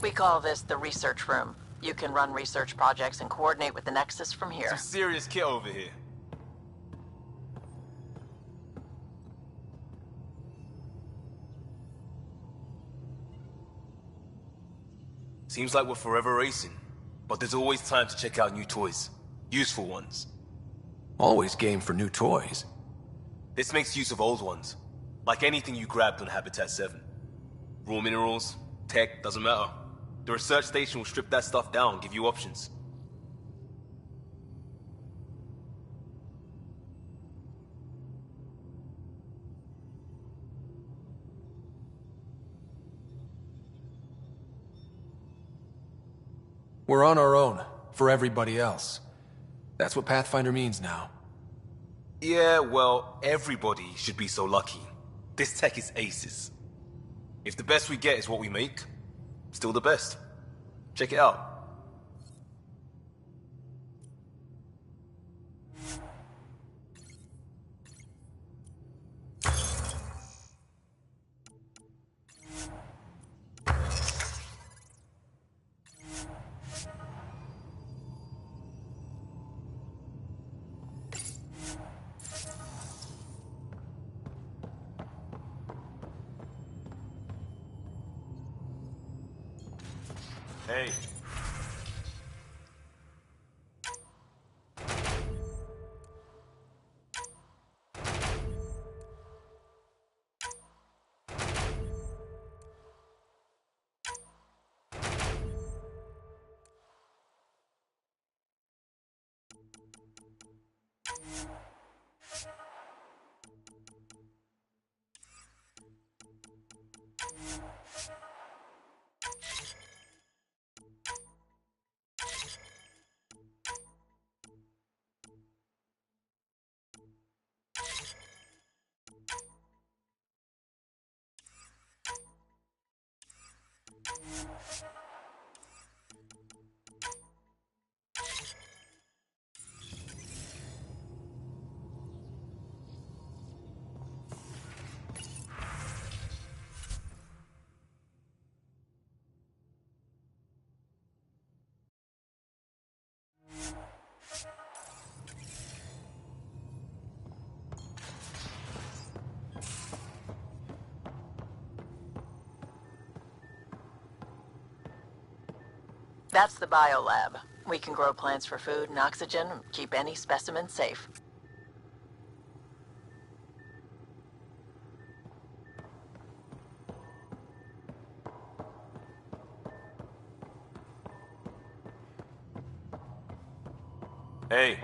We call this the research room. You can run research projects and coordinate with the Nexus from here. Some serious kit over here. Seems like we're forever racing, but there's always time to check out new toys. Useful ones. Always game for new toys. This makes use of old ones. Like anything you grabbed on Habitat 7. Raw minerals, tech, doesn't matter. The research station will strip that stuff down and give you options. We're on our own, for everybody else. That's what Pathfinder means now. Yeah, well, everybody should be so lucky. This tech is aces. If the best we get is what we make, still the best. Check it out. Hey. That's the biolab. We can grow plants for food and oxygen, and keep any specimen safe. Hey.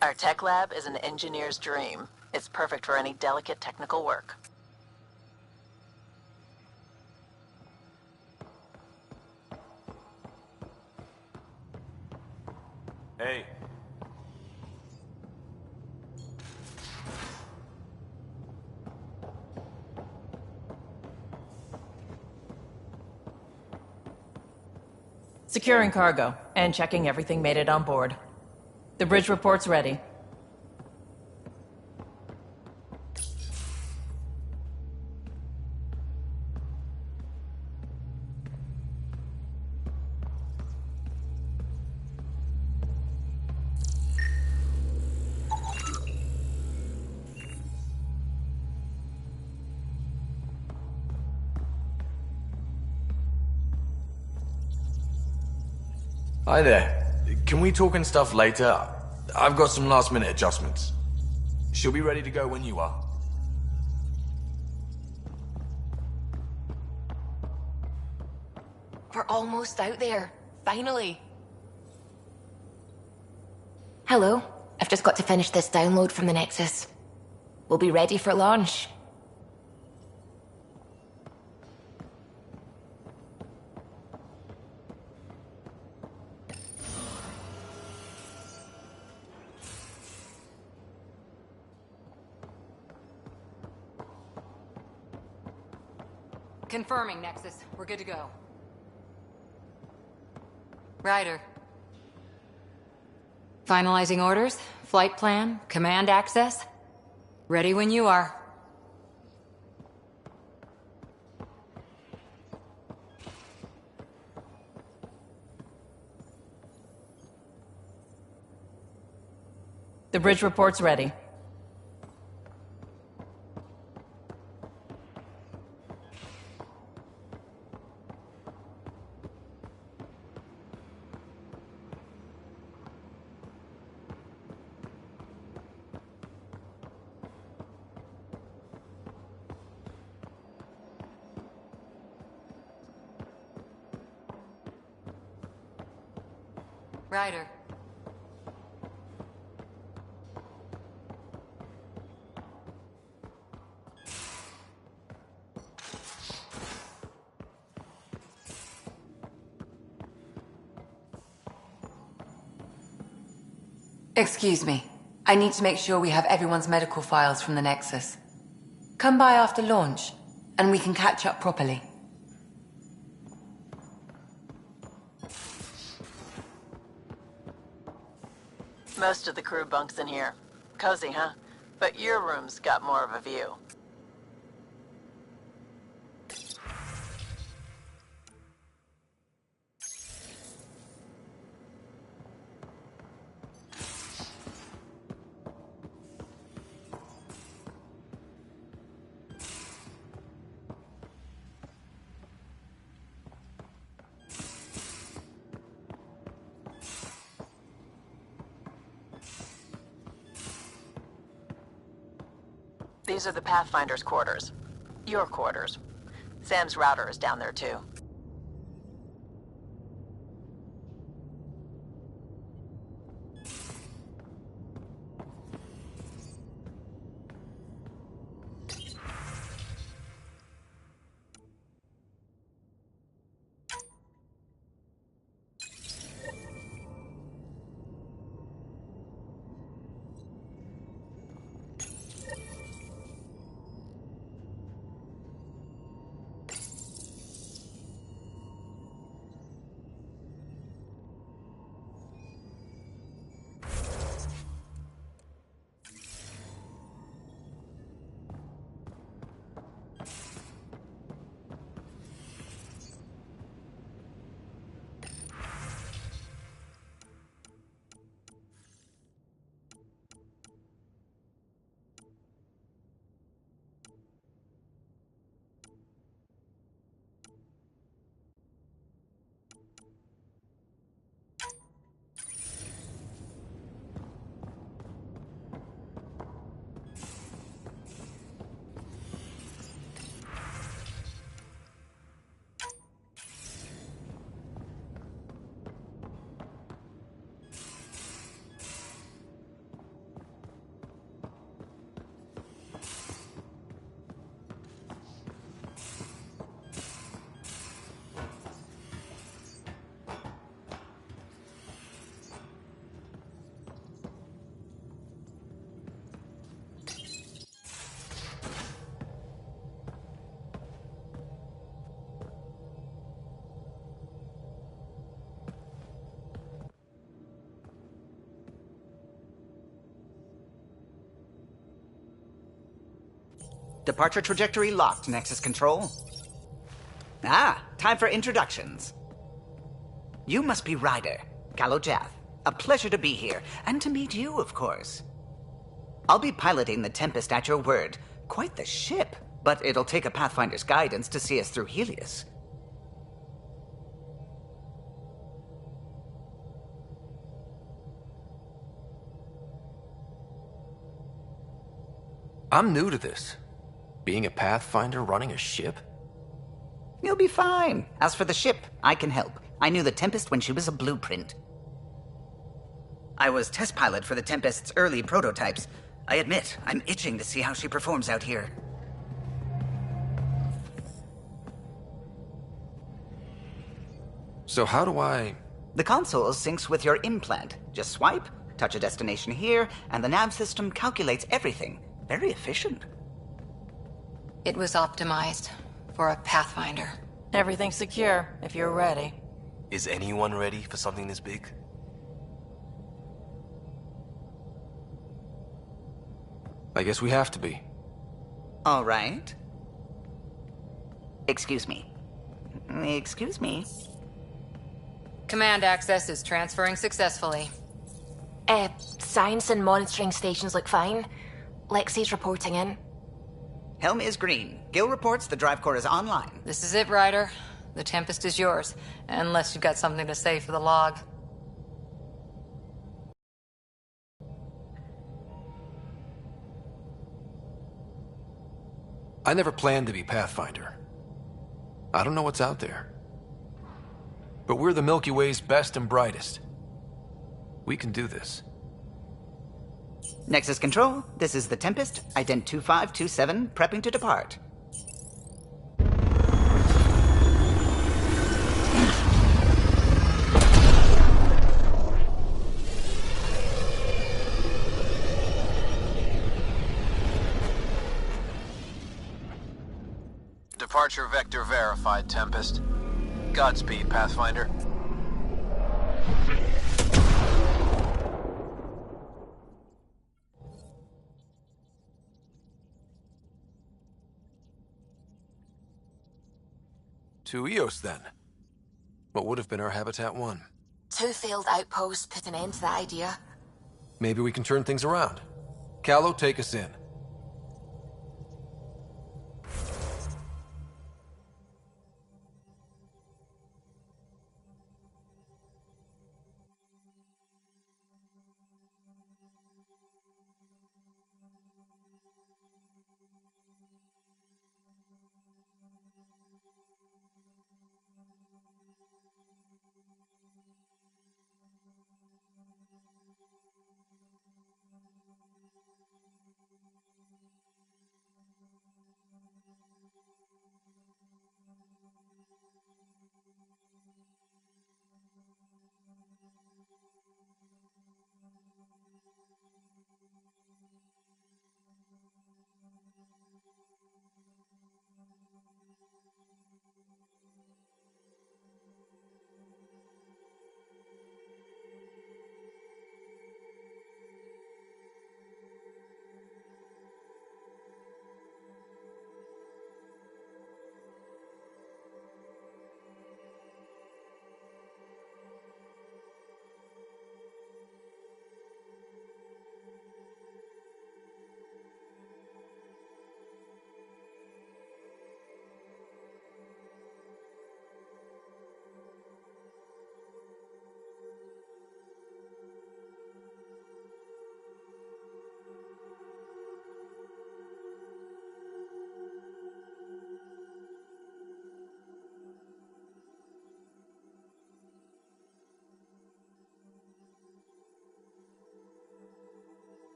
Our tech lab is an engineer's dream. It's perfect for any delicate technical work. Hey. Securing cargo and checking everything made it on board. The bridge report's ready. Hi there. Can we talk and stuff later? I've got some last-minute adjustments. She'll be ready to go when you are. We're almost out there. Finally. Hello. I've just got to finish this download from the Nexus. We'll be ready for launch. Confirming, Nexus. We're good to go. Ryder. Finalizing orders, flight plan, command access. Ready when you are. The bridge report's ready. Ryder. Excuse me. I need to make sure we have everyone's medical files from the Nexus. Come by after launch, and we can catch up properly. Most of the crew bunks in here. Cozy, huh? But your room's got more of a view. These are the Pathfinder's quarters. Your quarters. Sam's router is down there too. Departure trajectory locked, Nexus Control. Ah, time for introductions. You must be Ryder, Kalojath. A pleasure to be here, and to meet you, of course. I'll be piloting the Tempest at your word. Quite the ship, but it'll take a Pathfinder's guidance to see us through Helios. I'm new to this. Being a Pathfinder running a ship? You'll be fine. As for the ship, I can help. I knew the Tempest when she was a blueprint. I was test pilot for the Tempest's early prototypes. I admit, I'm itching to see how she performs out here. So how do I... The console syncs with your implant. Just swipe, touch a destination here, and the nav system calculates everything. Very efficient. It was optimized for a Pathfinder. Everything's secure, if you're ready. Is anyone ready for something this big? I guess we have to be. All right. Excuse me. Excuse me. Command access is transferring successfully. Science and monitoring stations look fine. Lexi's reporting in. Helm is green. Gil reports the drive core is online. This is it, Ryder. The Tempest is yours, unless you've got something to say for the log. I never planned to be Pathfinder. I don't know what's out there. But we're the Milky Way's best and brightest. We can do this. Nexus Control, this is the Tempest, ident 2527, prepping to depart. Departure vector verified, Tempest. Godspeed, Pathfinder. To Eos, then. What would have been our Habitat 1? 2 failed outposts put an end to that idea. Maybe we can turn things around. Callow, take us in.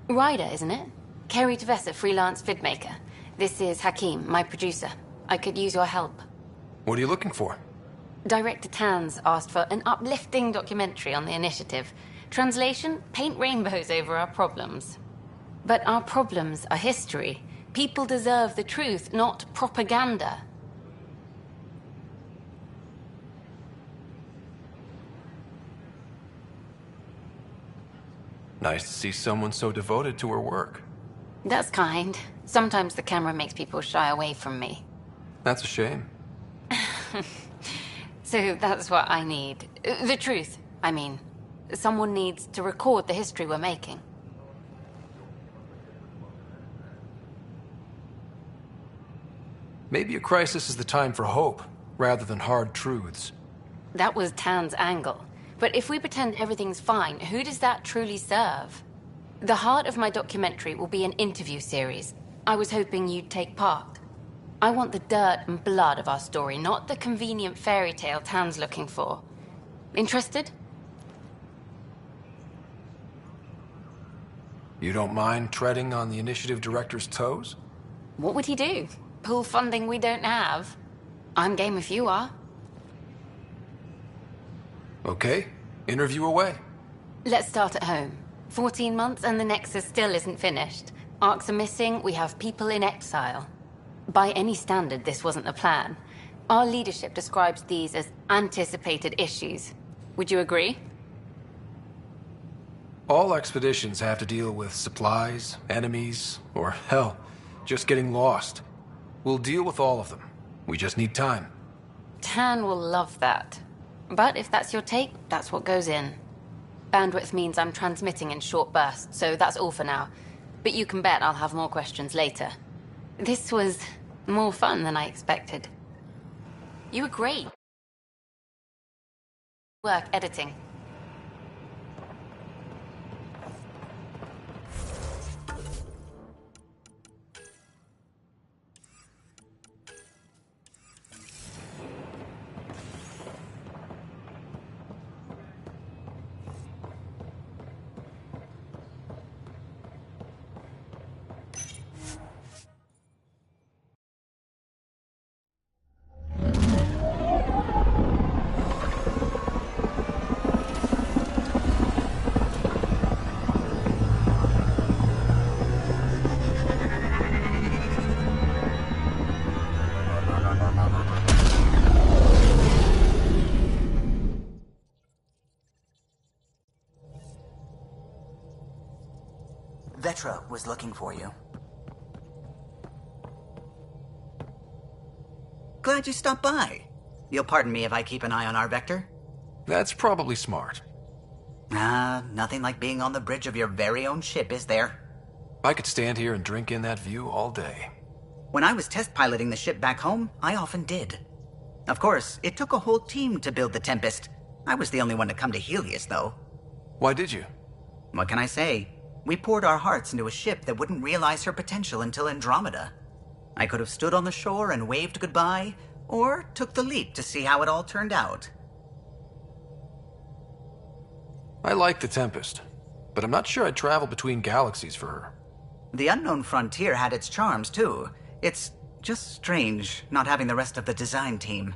Ryder, isn't it? Kerry Tavessa, freelance vidmaker. This is Hakim, my producer. I could use your help. What are you looking for? Director Tanz asked for an uplifting documentary on the initiative. Translation, paint rainbows over our problems. But our problems are history. People deserve the truth, not propaganda. Nice to see someone so devoted to her work. That's kind. Sometimes the camera makes people shy away from me. That's a shame. So that's what I need. The truth, I mean. Someone needs to record the history we're making. Maybe a crisis is the time for hope, rather than hard truths. That was Tan's angle. But if we pretend everything's fine, who does that truly serve? The heart of my documentary will be an interview series. I was hoping you'd take part. I want the dirt and blood of our story, not the convenient fairy tale Tan's looking for. Interested? You don't mind treading on the initiative director's toes? What would he do? Pull funding we don't have? I'm game if you are. Okay, interview away. Let's start at home. 14 months and the Nexus still isn't finished. Arcs are missing, we have people in exile. By any standard, this wasn't the plan. Our leadership describes these as anticipated issues. Would you agree? All expeditions have to deal with supplies, enemies, or hell, just getting lost. We'll deal with all of them. We just need time. Tan will love that. But if that's your take, that's what goes in. Bandwidth means I'm transmitting in short bursts, so that's all for now. But you can bet I'll have more questions later. This was more fun than I expected. You were great. Work editing. Vetra was looking for you. Glad you stopped by. You'll pardon me if I keep an eye on our Vector? That's probably smart. Nothing like being on the bridge of your very own ship, is there? I could stand here and drink in that view all day. When I was test piloting the ship back home, I often did. Of course, it took a whole team to build the Tempest. I was the only one to come to Helios, though. Why did you? What can I say? We poured our hearts into a ship that wouldn't realize her potential until Andromeda. I could have stood on the shore and waved goodbye, or took the leap to see how it all turned out. I like the Tempest, but I'm not sure I'd travel between galaxies for her. The unknown frontier had its charms, too. It's just strange not having the rest of the design team.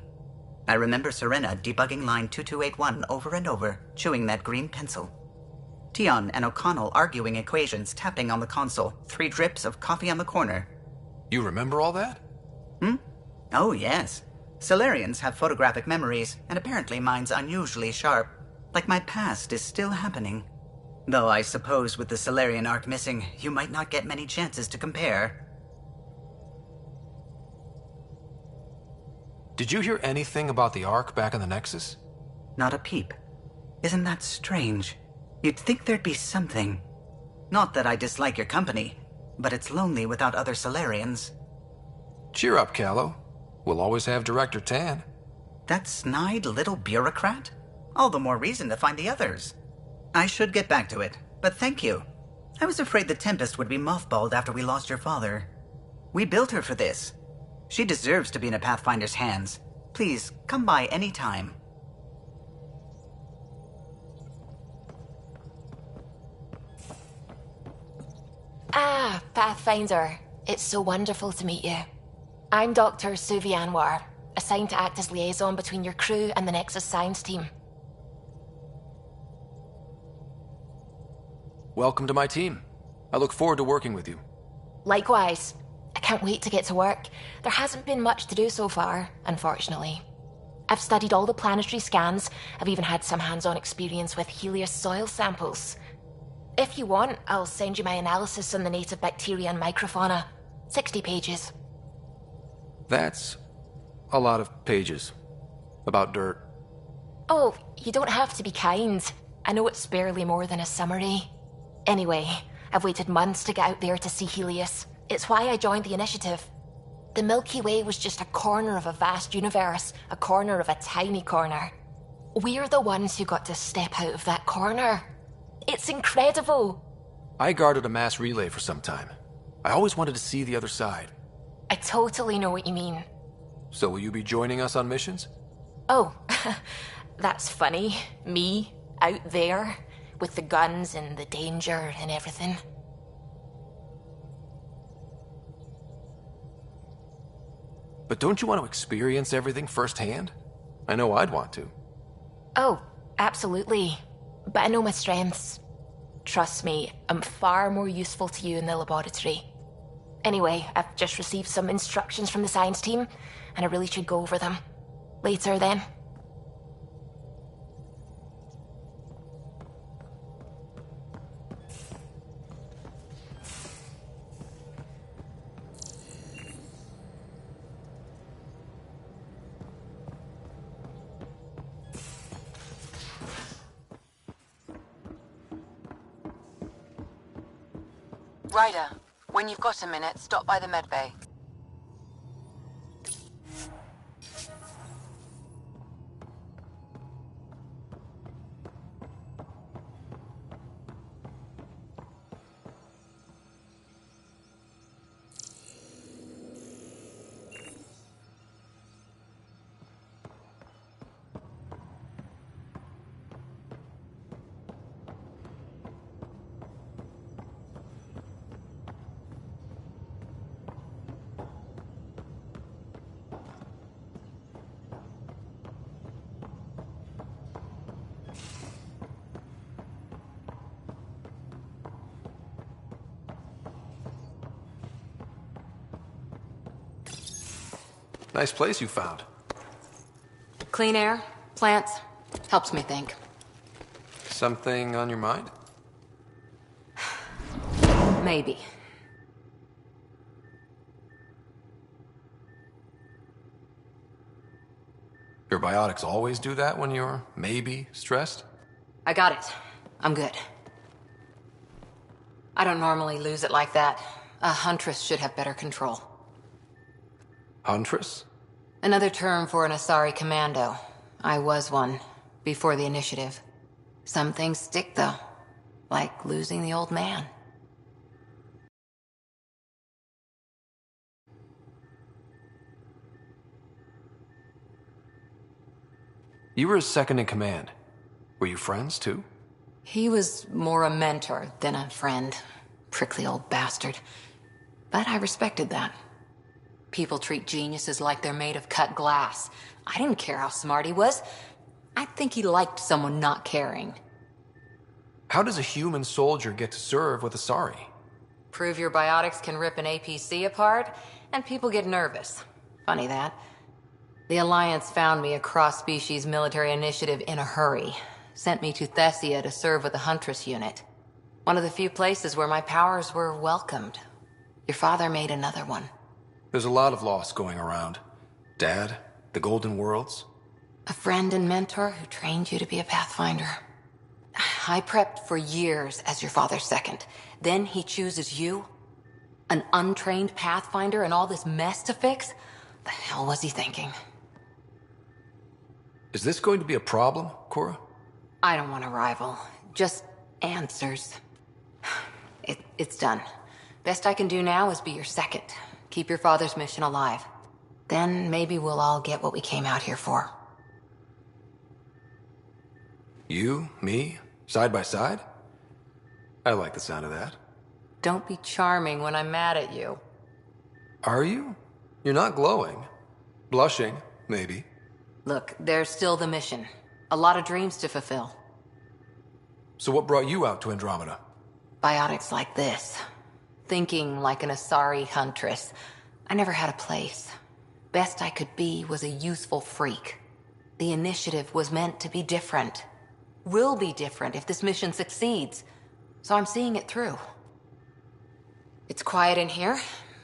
I remember Serena debugging line 2281 over and over, chewing that green pencil. Tion and O'Connell arguing equations, tapping on the console, 3 drips of coffee on the corner. You remember all that? Oh, yes. Solarians have photographic memories, and apparently mine's unusually sharp. Like my past is still happening. Though I suppose with the Solarian arc missing, you might not get many chances to compare. Did you hear anything about the Ark back in the Nexus? Not a peep. Isn't that strange? You'd think there'd be something. Not that I dislike your company, but it's lonely without other Solarians. Cheer up, Callow. We'll always have Director Tan. That snide little bureaucrat? All the more reason to find the others. I should get back to it, but thank you. I was afraid the Tempest would be mothballed after we lost your father. We built her for this. She deserves to be in a Pathfinder's hands. Please, come by any time. Pathfinder, it's so wonderful to meet you. I'm Dr. Suvi Anwar, assigned to act as liaison between your crew and the Nexus science team. Welcome to my team. I look forward to working with you. Likewise. I can't wait to get to work. There hasn't been much to do so far, unfortunately. I've studied all the planetary scans. I've even had some hands-on experience with Helios soil samples. If you want, I'll send you my analysis on the native bacteria and microfauna. 60 pages. That's a lot of pages. About dirt. Oh, you don't have to be kind. I know it's barely more than a summary. Anyway, I've waited months to get out there to see Helios. It's why I joined the initiative. The Milky Way was just a corner of a vast universe, a corner of a tiny corner. We're the ones who got to step out of that corner. It's incredible. I guarded a mass relay for some time. I always wanted to see the other side. I totally know what you mean. So will you be joining us on missions? Oh, that's funny. Me, out there, with the guns and the danger and everything. But don't you want to experience everything firsthand? I know I'd want to. Oh, absolutely. But I know my strengths. Trust me, I'm far more useful to you in the laboratory. Anyway, I've just received some instructions from the science team, and I really should go over them. Later, then. Ryder, when you've got a minute, stop by the medbay. Nice place you found. Clean air, plants, helps me think. Something on your mind? Maybe. Your biotics always do that when you're maybe stressed? I got it. I'm good. I don't normally lose it like that. A huntress should have better control. Huntress? Another term for an Asari commando. I was one, before the initiative. Some things stick, though. Like losing the old man. You were his second in command. Were you friends, too? He was more a mentor than a friend. Prickly old bastard. But I respected that. People treat geniuses like they're made of cut glass. I didn't care how smart he was. I think he liked someone not caring. How does a human soldier get to serve with Asari? Prove your biotics can rip an APC apart, and people get nervous. Funny that. The Alliance found me a cross-species military initiative in a hurry. Sent me to Thessia to serve with the Huntress unit. One of the few places where my powers were welcomed. Your father made another one. There's a lot of loss going around. Dad, the Golden Worlds. A friend and mentor who trained you to be a Pathfinder. I prepped for years as your father's second. Then he chooses you? An untrained Pathfinder and all this mess to fix? The hell was he thinking? Is this going to be a problem, Cora? I don't want a rival. Just answers. It's done. Best I can do now is be your second. Keep your father's mission alive. Then maybe we'll all get what we came out here for. You, me, side by side? I like the sound of that. Don't be charming when I'm mad at you. Are you? You're not glowing. Blushing, maybe. Look, there's still the mission. A lot of dreams to fulfill. So what brought you out to Andromeda? Biotics like this. Thinking like an Asari huntress. I never had a place. Best I could be was a useful freak. The initiative was meant to be different. Will be different if this mission succeeds. So I'm seeing it through. It's quiet in here.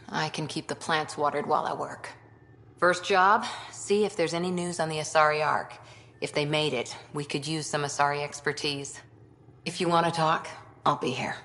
I can keep the plants watered while I work. First job, see if there's any news on the Asari Ark. If they made it, we could use some Asari expertise. If you want to talk, I'll be here.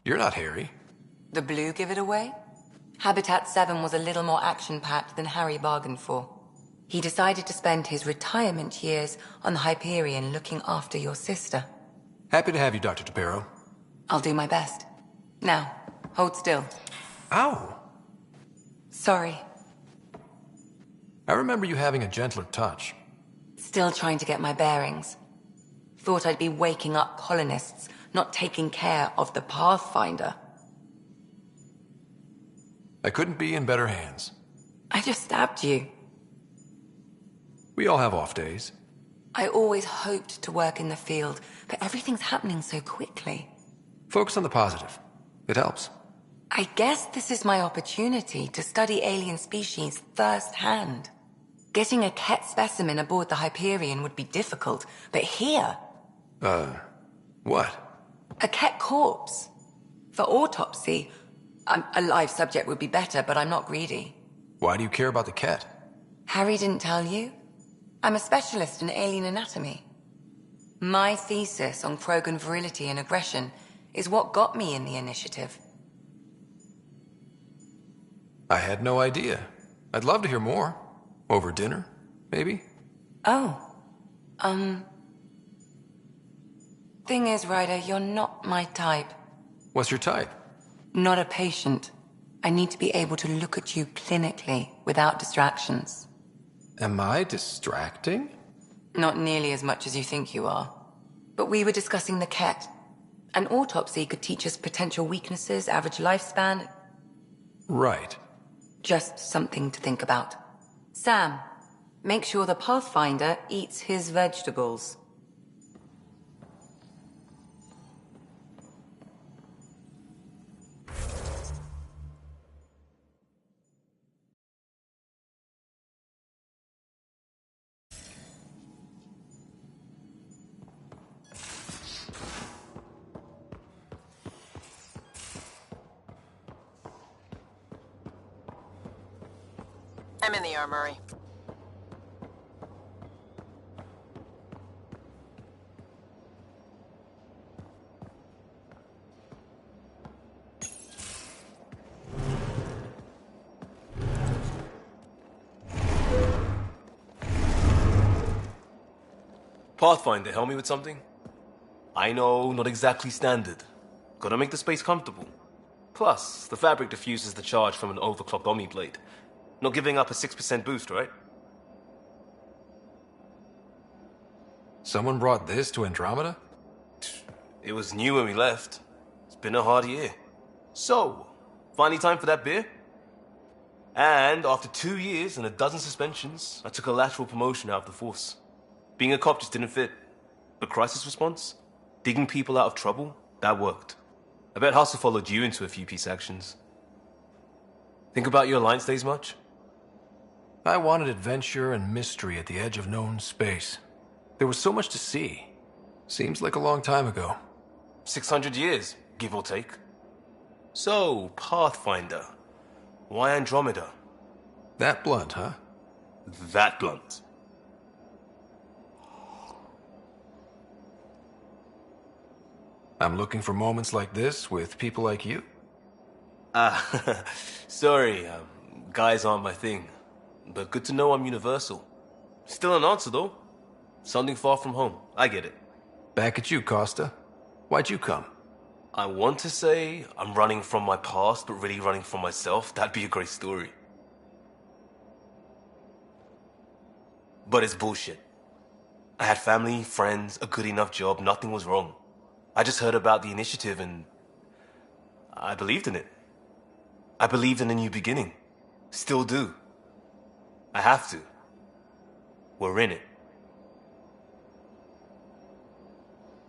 You're not Harry. The blue give it away? Habitat 7 was a little more action-packed than Harry bargained for. He decided to spend his retirement years on the Hyperion looking after your sister. Happy to have you, Dr. Tapero. I'll do my best. Now, hold still. Ow! Sorry. I remember you having a gentler touch. Still trying to get my bearings. Thought I'd be waking up colonists, not taking care of the Pathfinder. I couldn't be in better hands. I just stabbed you. We all have off days. I always hoped to work in the field, but everything's happening so quickly. Focus on the positive. It helps. I guess this is my opportunity to study alien species firsthand. Getting a Ket specimen aboard the Hyperion would be difficult, but here... What? A Ket corpse. For autopsy, a live subject would be better, but I'm not greedy. Why do you care about the Ket? Harry didn't tell you? I'm a specialist in alien anatomy. My thesis on Krogan virility and aggression is what got me in the initiative. I had no idea. I'd love to hear more. Over dinner, maybe? Oh. Thing is, Ryder, you're not my type. What's your type? Not a patient. I need to be able to look at you clinically, without distractions. Am I distracting? Not nearly as much as you think you are. But we were discussing the Ket. An autopsy could teach us potential weaknesses, average lifespan. Right. Just something to think about. Sam, make sure the Pathfinder eats his vegetables. I'm in the armory. Pathfinder, help me with something? I know, not exactly standard. Gotta make the space comfortable. Plus, the fabric diffuses the charge from an overclocked Omni blade. Not giving up a 6% boost, right? Someone brought this to Andromeda? It was new when we left. It's been a hard year. So, finally time for that beer? And after 2 years and a dozen suspensions, I took a lateral promotion out of the force. Being a cop just didn't fit. But crisis response? Digging people out of trouble? That worked. I bet Hustle followed you into a few peace actions. Think about your Alliance days much? I wanted adventure and mystery at the edge of known space. There was so much to see. Seems like a long time ago. 600 years, give or take. So, Pathfinder. Why Andromeda? That blunt, huh? That blunt. I'm looking for moments like this with people like you. Sorry, guys aren't my thing. But good to know I'm universal. Still an answer, though. Something far from home. I get it. Back at you, Costa. Why'd you come? I want to say I'm running from my past, but really running from myself. That'd be a great story. But it's bullshit. I had family, friends, a good enough job, nothing was wrong. I just heard about the initiative and I believed in it. I believed in a new beginning. Still do. I have to. We're in it.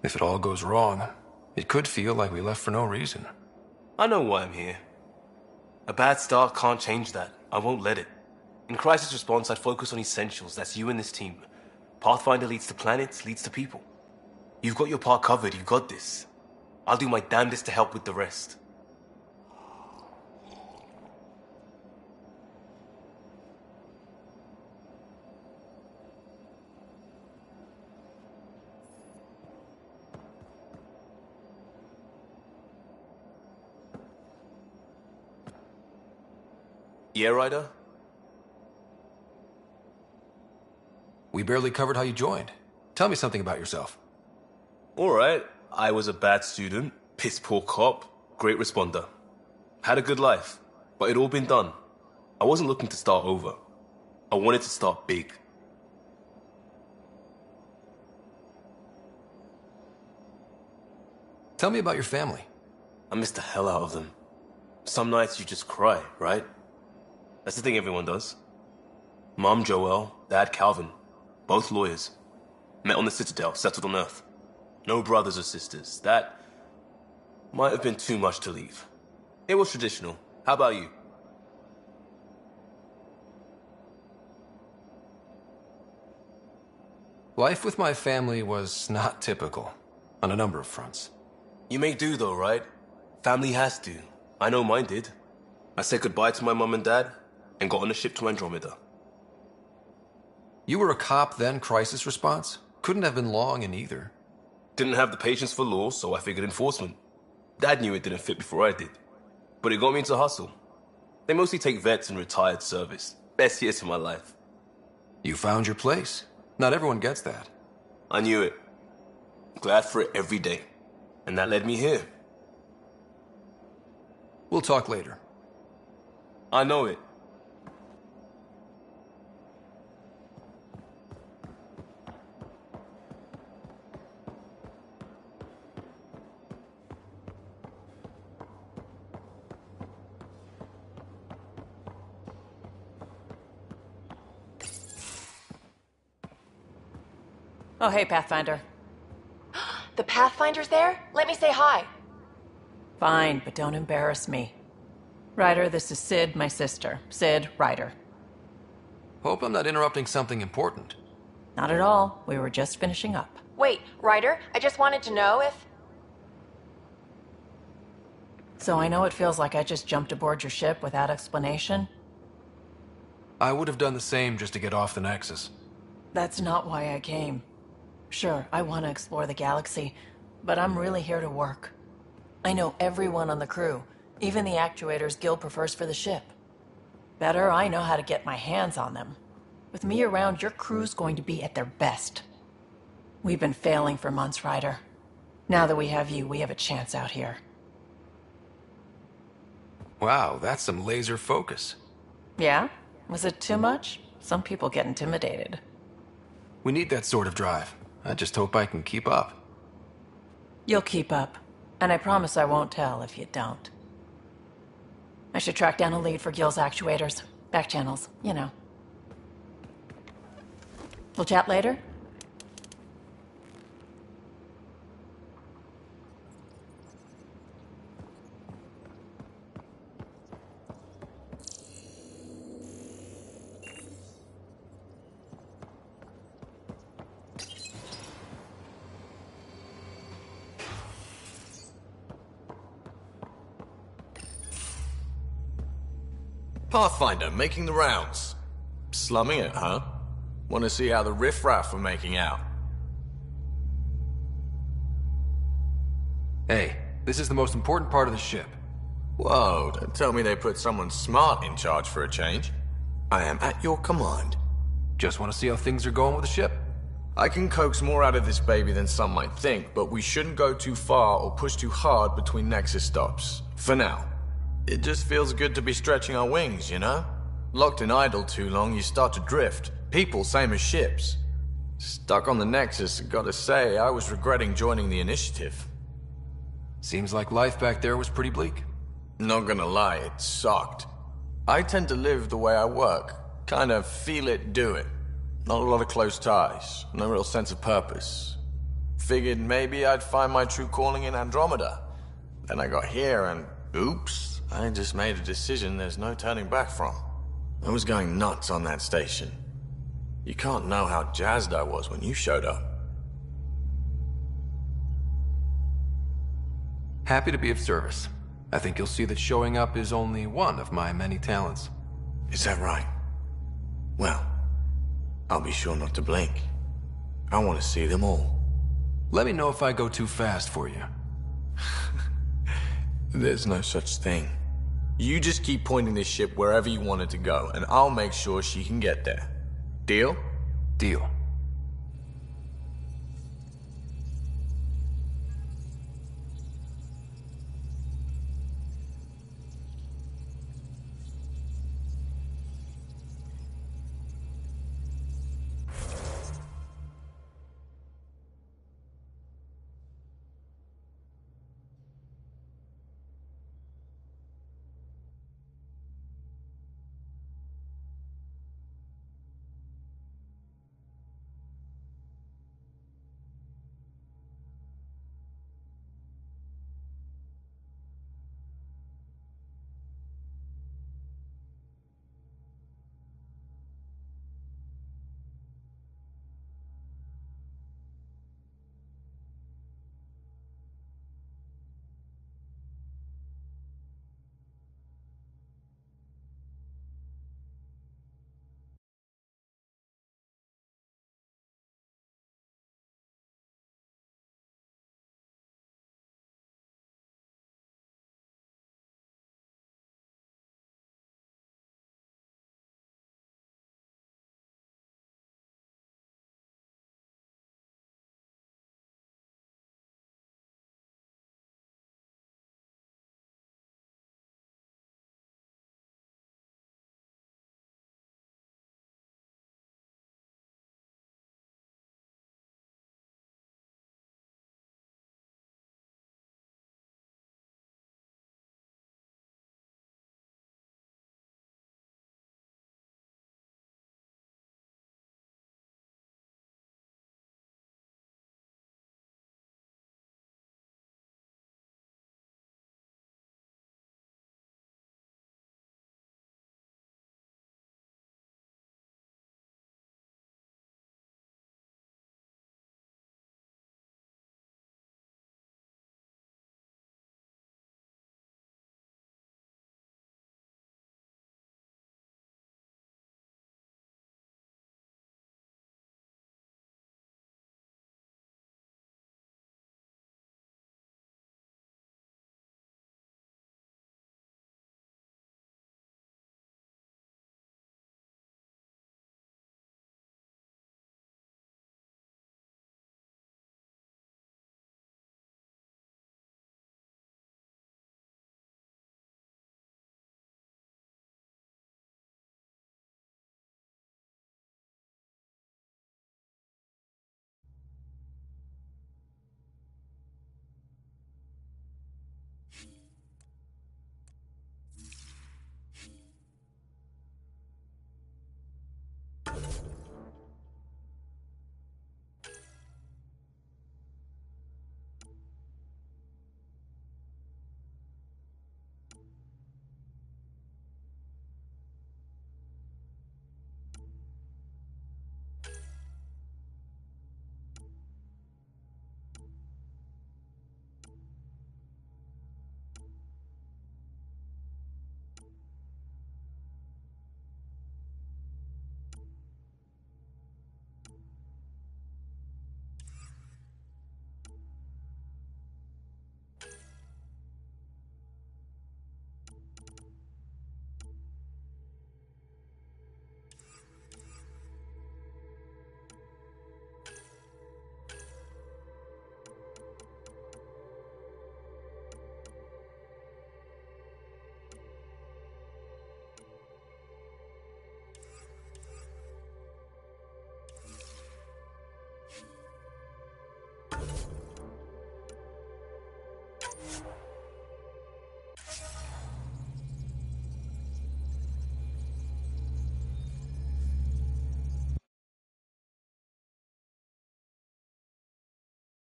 If it all goes wrong, it could feel like we left for no reason. I know why I'm here. A bad start can't change that. I won't let it. In crisis response, I'd focus on essentials. That's you and this team. Pathfinder leads to planets, leads to people. You've got your part covered. You've got this. I'll do my damnedest to help with the rest. Yeah, Ryder? We barely covered how you joined. Tell me something about yourself. Alright, I was a bad student, piss poor cop, great responder. Had a good life, but it'd all been done. I wasn't looking to start over. I wanted to start big. Tell me about your family. I missed the hell out of them. Some nights you just cry, right? That's the thing everyone does. Mom Joelle, Dad Calvin, both lawyers. Met on the Citadel, settled on Earth. No brothers or sisters. That might have been too much to leave. It was traditional. How about you? Life with my family was not typical, on a number of fronts. You make do though, right? Family has to. I know mine did. I said goodbye to my mom and dad, and got on a ship to Andromeda. You were a cop then, crisis response? Couldn't have been long in either. Didn't have the patience for law, so I figured enforcement. Dad knew it didn't fit before I did. But it got me into hustle. They mostly take vets and retired service. Best years of my life. You found your place. Not everyone gets that. I knew it. Glad for it every day. And that led me here. We'll talk later. I know it. Oh, hey, Pathfinder. The Pathfinder's there? Let me say hi. Fine, but don't embarrass me. Ryder, this is Sid, my sister. Sid, Ryder. Hope I'm not interrupting something important. Not at all. We were just finishing up. Wait, Ryder, I just wanted to know if... So I know it feels like I just jumped aboard your ship without explanation. I would have done the same just to get off the Nexus. That's not why I came. Sure, I want to explore the galaxy, but I'm really here to work. I know everyone on the crew, even the actuators Gil prefers for the ship. Better, I know how to get my hands on them. With me around, your crew's going to be at their best. We've been failing for months, Ryder. Now that we have you, we have a chance out here. Wow, that's some laser focus. Yeah? Was it too much? Some people get intimidated. We need that sort of drive. I just hope I can keep up. You'll keep up. And I promise I won't tell if you don't. I should track down a lead for Gil's actuators. Back channels, you know. We'll chat later? Pathfinder, making the rounds. Slumming it, huh? Want to see how the riffraff are making out? Hey, this is the most important part of the ship. Whoa, don't tell me they put someone smart in charge for a change. I am at your command. Just want to see how things are going with the ship? I can coax more out of this baby than some might think, but we shouldn't go too far or push too hard between Nexus stops. For now. It just feels good to be stretching our wings, you know? Locked in idle too long, you start to drift. People, same as ships. Stuck on the Nexus, gotta say, I was regretting joining the Initiative. Seems like life back there was pretty bleak. Not gonna lie, it sucked. I tend to live the way I work. Kind of feel it, do it. Not a lot of close ties, no real sense of purpose. Figured maybe I'd find my true calling in Andromeda. Then I got here and, oops, I just made a decision there's no turning back from. I was going nuts on that station. You can't know how jazzed I was when you showed up. Happy to be of service. I think you'll see that showing up is only one of my many talents. Is that right? Well, I'll be sure not to blink. I want to see them all. Let me know if I go too fast for you. There's no such thing. You just keep pointing this ship wherever you want it to go, and I'll make sure she can get there. Deal? Deal.